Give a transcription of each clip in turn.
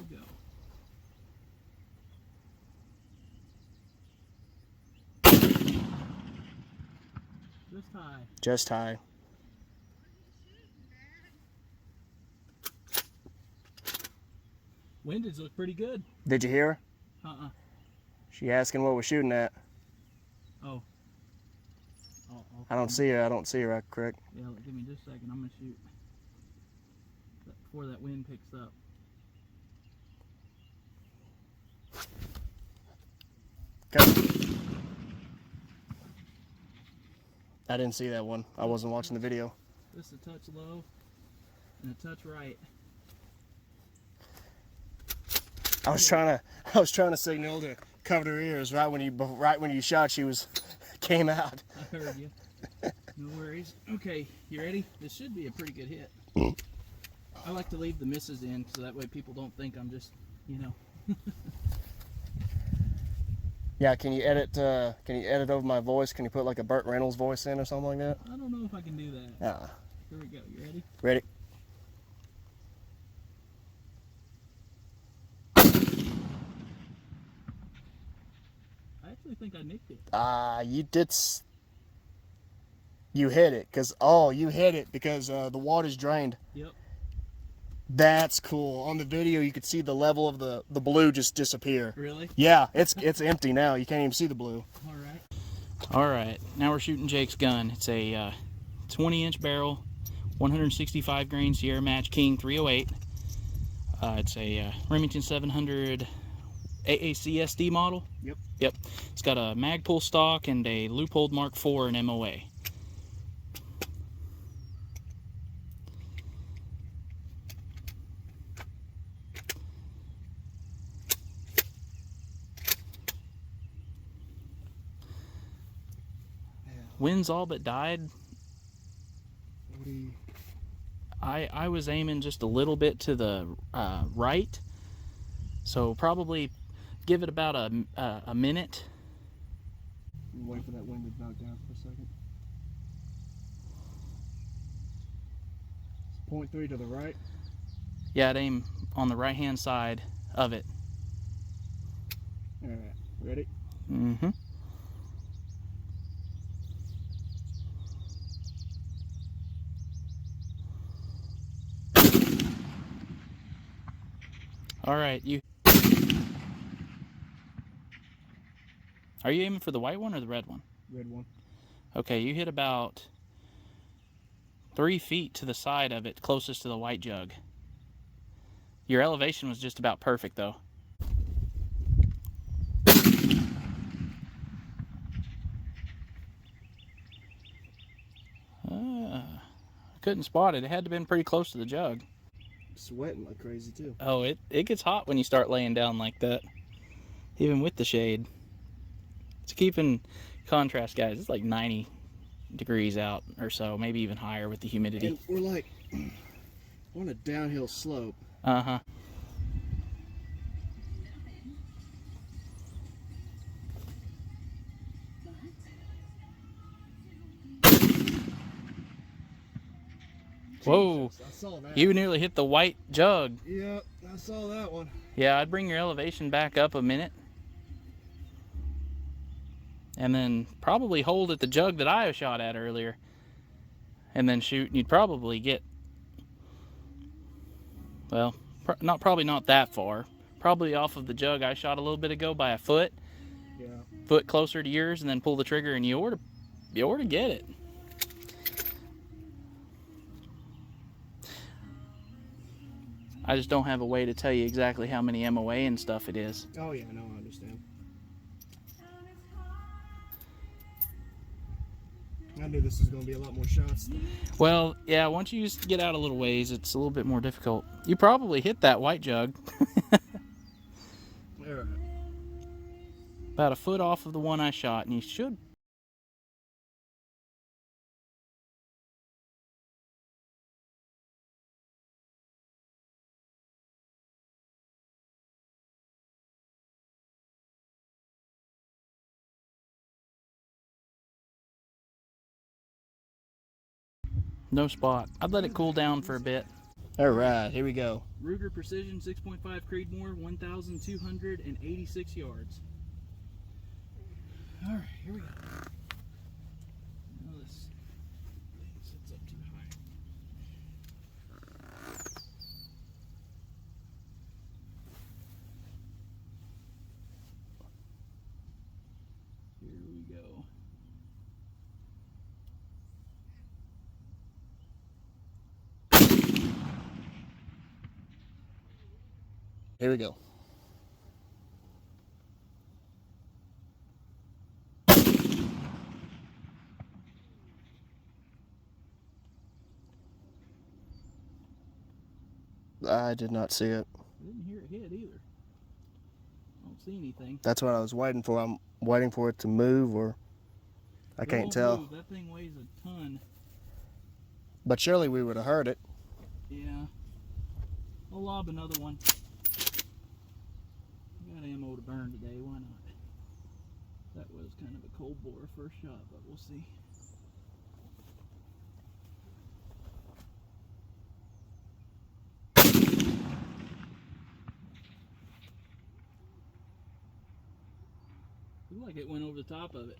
go. Just high. Just high. Windage look pretty good. Did you hear her? Uh-uh. She asking what we're shooting at. Oh. I don't see her. I don't see her correct. Yeah, give me just a second. I'm going to shoot before that wind picks up. Okay. I didn't see that one. I wasn't watching the video. Just a touch low and a touch right. I was trying to signal to cover her ears right when you shot. She came out. I heard you. No worries. Okay, you ready? This should be a pretty good hit. I like to leave the misses in so that way people don't think I'm just, you know. Yeah, can you edit over my voice? Can you put like a Burt Reynolds voice in or something like that? I don't know if I can do that. Here we go. You ready? Ready. I actually think I nicked it. You did. You hit it because the water's drained. Yep. That's cool. On the video, you could see the level of the blue just disappear. Really? Yeah, it's empty now. You can't even see the blue. All right. All right. Now we're shooting Jake's gun. It's a 20-inch barrel, 165 grain Sierra Match King 308. It's a Remington 700 AAC SD model. Yep. Yep. It's got a magpul stock and a Leopold Mark IV and MOA. Wind's all but died. I was aiming just a little bit to the right, so probably give it about a minute. Wait for that wind to knock down for a second. It's 0.3 to the right. Yeah, I'd aim on the right hand side of it. All right, ready? Mm-hmm. All right, are you aiming for the white one or the red one? Red one. Okay, you hit about 3 feet to the side of it, closest to the white jug. Your elevation was just about perfect, though. I couldn't spot it. It had to have been pretty close to the jug. Sweating like crazy too. Oh, it gets hot when you start laying down like that, even with the shade. To keep in contrast, guys, it's like 90 degrees out or so, maybe even higher with the humidity. And we're like on a downhill slope. Uh-huh. Whoa, I saw that. you nearly hit the white jug. Yep, I saw that one. Yeah, I'd bring your elevation back up a minute. And then probably hold at the jug that I shot at earlier. And then shoot, and you'd probably get, well, probably not that far. Probably off of the jug I shot a little bit ago by a foot. Yeah. Foot closer to yours, and then pull the trigger, and you ought to get it. I just don't have a way to tell you exactly how many MOA and stuff it is. Oh yeah, no, I understand. I knew this was going to be a lot more shots. Well, yeah, once you get out a little ways, it's a little bit more difficult. You probably hit that white jug. Alright. About a foot off of the one I shot, and you should. No spot. I'd let it cool down for a bit. All right, here we go. Ruger Precision 6.5 Creedmoor, 1,286 yards. All right, here we go. Now this thing sits up too high. Here we go. Here we go. I did not see it. I didn't hear it hit either. I don't see anything. That's what I was waiting for. I'm waiting for it to move, or I It can't won't tell. move. That thing weighs a ton. But surely we would have heard it. Yeah. I'll lob another one. Got ammo to burn today, why not? That was kind of a cold bore first shot, but we'll see. Looked like it went over the top of it.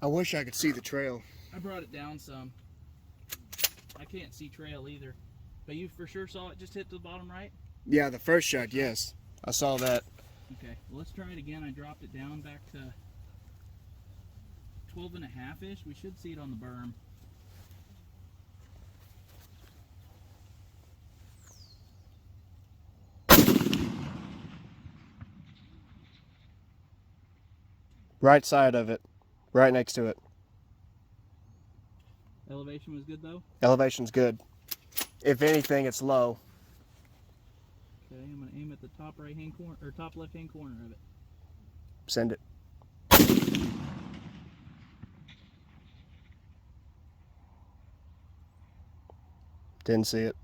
I wish I could see the trail. I brought it down some. I can't see trail either. But you for sure saw it just hit the bottom right? Yeah, the first shot, yes. I saw that. Okay, well, let's try it again. I dropped it down back to 12.5-ish. We should see it on the berm. Right side of it. Right next to it. Elevation was good though? Elevation's good. If anything, it's low. Okay, I'm gonna aim at the top right hand corner or top left hand corner of it. Send it. Didn't see it.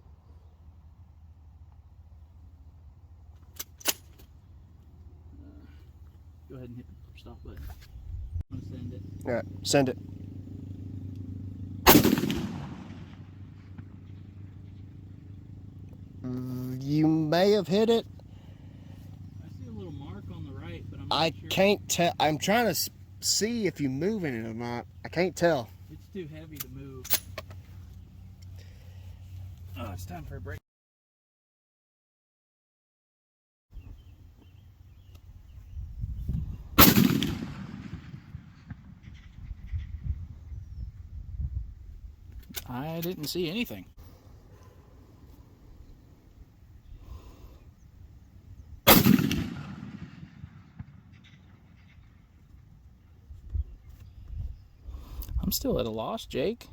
Go ahead and hit the stop button. I'm gonna send it. All right, send it. You may have hit it. I see a little mark on the right, but I'm not I sure. can't tell. I'm trying to see if you're moving it or not. I can't tell. It's too heavy to move. Oh, it's time for a break. I didn't see anything. I'm still at a loss, Jake.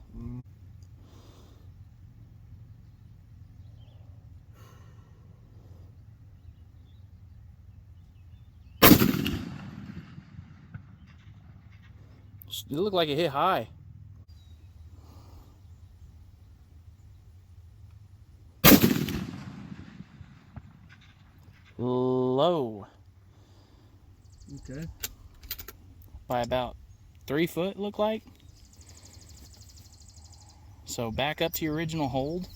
It looked like it hit high. Low. Okay. By about 3 foot, it looked like. So back up to your original hold.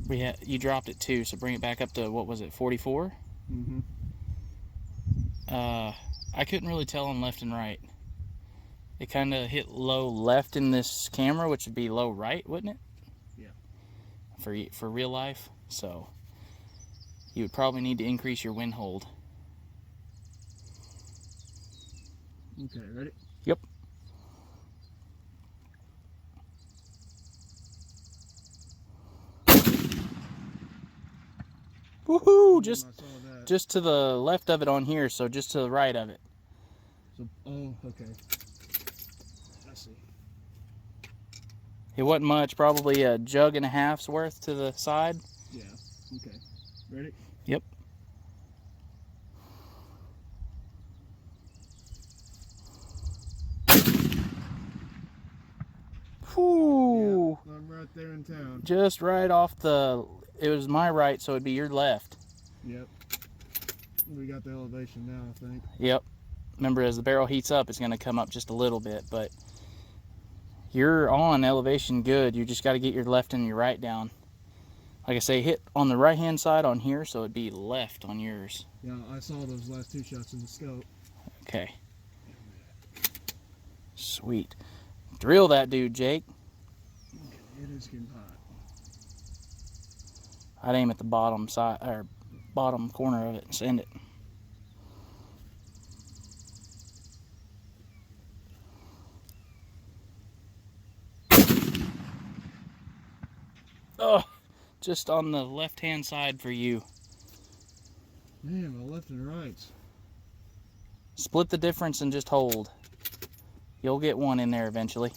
You dropped it too, so bring it back up to, what was it, 44? Mm-hmm. I couldn't really tell on left and right. It kind of hit low left in this camera, which would be low right, wouldn't it? Yeah. For real life. So you would probably need to increase your wind hold. Okay, ready? Yep. Woohoo! Just to the left of it on here, so just to the right of it. So, oh, okay. I see. It wasn't much, probably a jug and a half's worth to the side. Yeah. Okay. Ready? Yep. Whew. Yeah, I'm right there in town. Just right off the, it was my right, so it'd be your left. Yep. We got the elevation now, I think. Yep. Remember, as the barrel heats up, it's going to come up just a little bit, but You're on elevation good. You just got to get your left and your right down. Like I say, hit on the right hand side on here, so it'd be left on yours. Yeah, I saw those last 2 shots in the scope. Okay. Sweet. Drill that dude, Jake. It is getting hot. I'd aim at the bottom side or bottom corner of it and send it. Oh, just on the left hand side for you. Man, my left and right. Split the difference and just hold. You'll get one in there eventually.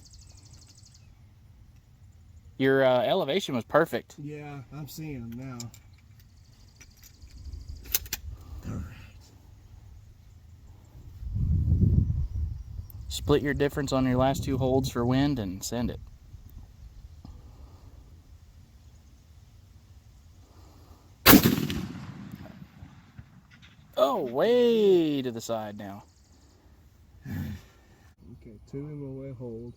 Your elevation was perfect. Yeah, I'm seeing them now. All right. Split your difference on your last 2 holds for wind and send it. Oh, way to the side now. Okay, 2 MOA hold.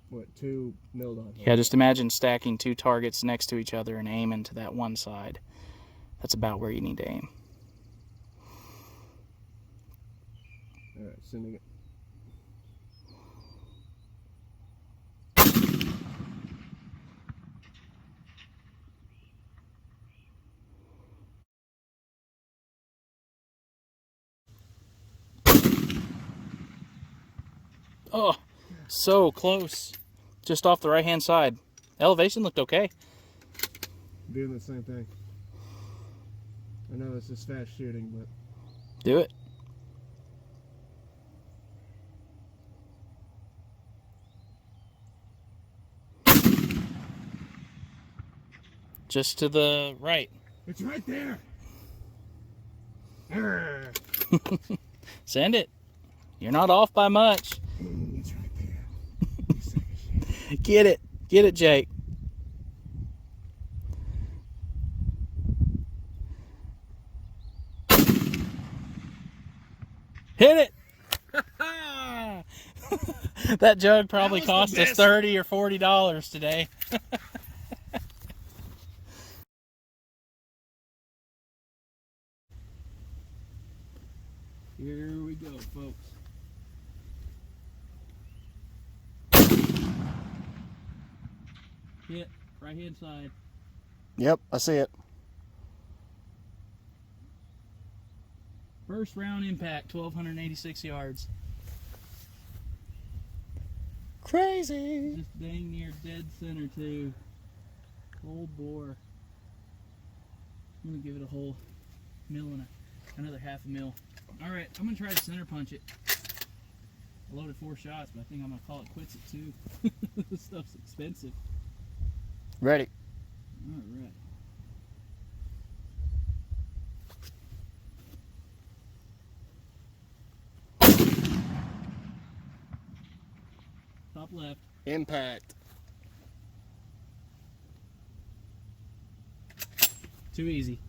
What, 2 milled on hold? Yeah, just imagine stacking 2 targets next to each other and aiming to that one side. That's about where you need to aim. All right, sending it. Oh, so close. Just off the right hand side. Elevation looked okay. Doing the same thing. I know this is fast shooting, but Do it. Just to the right. it's right there. Send it. You're not off by much. It's right there. You sack of shit. Get it. Get it, Jake. Hit it. That jug probably That was cost the us best. $30 or $40 today. Here we go, folks. Hit right hand side. Yep, I see it. First round impact, 1,286 yards. Crazy. Just dang near dead center too. Old bore. I'm gonna give it a whole mil and another half a mil. All right, I'm gonna try to center punch it. I loaded 4 shots, but I think I'm gonna call it quits at 2. This stuff's expensive. Ready. All right. Top left. Impact. Too easy.